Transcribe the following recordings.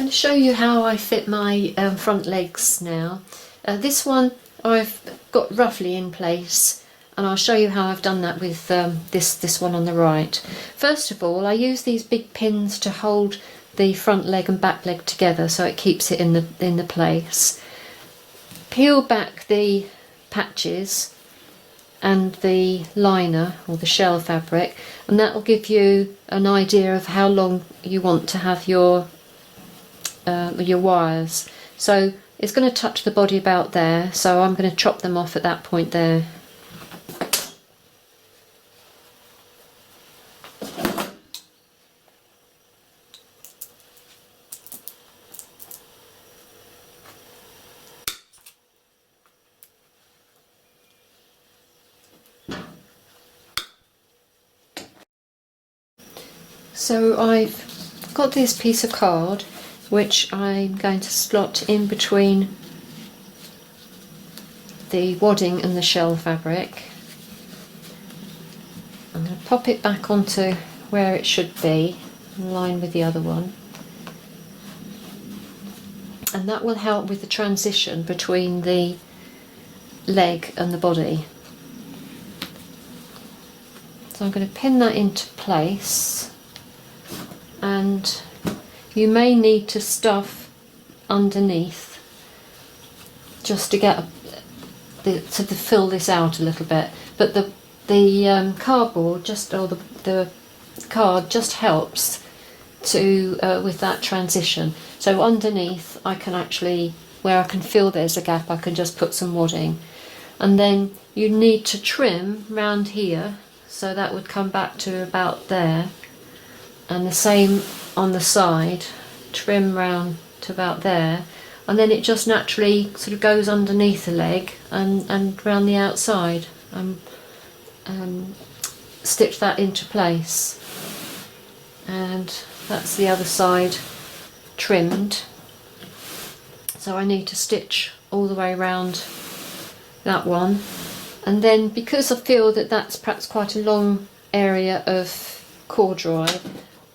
going to show you how I fit my front legs now. This one I've got roughly in place, and I'll show you how I've done that with this one on the right. First of all, I use these big pins to hold the front leg and back leg together so it keeps it in the place. Peel back the patches and the liner or the shell fabric, and that will give you an idea of how long you want to have your wires. So it's going to touch the body about there, so I'm going to chop them off at that point there. So I've got this piece of card which I'm going to slot in between the wadding and the shell fabric. I'm going to pop it back onto where it should be, in line with the other one, and that will help with the transition between the leg and the body. So I'm going to pin that into place, and you may need to stuff underneath just to get to fill this out a little bit, but the cardboard the card just helps to with that transition. So underneath I can actually, where I can feel there's a gap, I can just put some wadding, and then you need to trim round here, so that would come back to about there, and the same on the side, trim round to about there, and then it just naturally sort of goes underneath the leg and round the outside, and stitch that into place. And that's the other side trimmed, so I need to stitch all the way around that one. And then, because I feel that that's perhaps quite a long area of corduroy,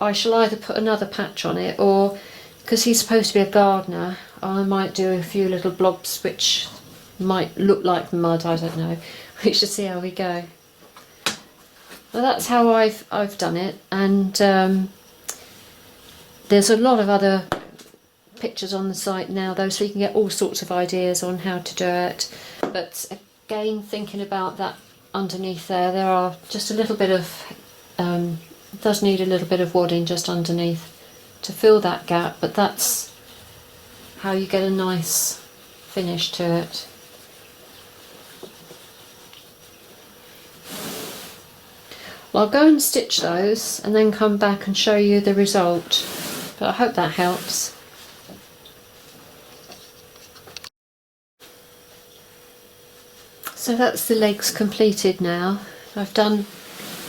I shall either put another patch on it, or, because he's supposed to be a gardener, I might do a few little blobs which might look like mud, I don't know. We should see how we go. Well, that's how I've done it, and there's a lot of other pictures on the site now though, so you can get all sorts of ideas on how to do it. But again, thinking about that underneath there are just a little bit of it does need a little bit of wadding just underneath to fill that gap, but that's how you get a nice finish to it. Well, I'll go and stitch those and then come back and show you the result, but I hope that helps. So that's the legs completed now. I've done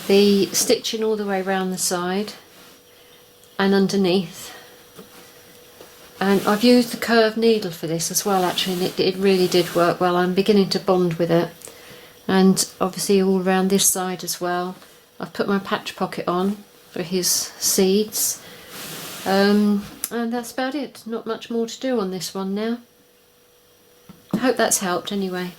the stitching all the way around the side and underneath, and I've used the curved needle for this as well actually, and it really did work well. I'm beginning to bond with it, and obviously all around this side as well. I've put my patch pocket on for his seeds, and that's about it. Not much more to do on this one now. I hope that's helped anyway.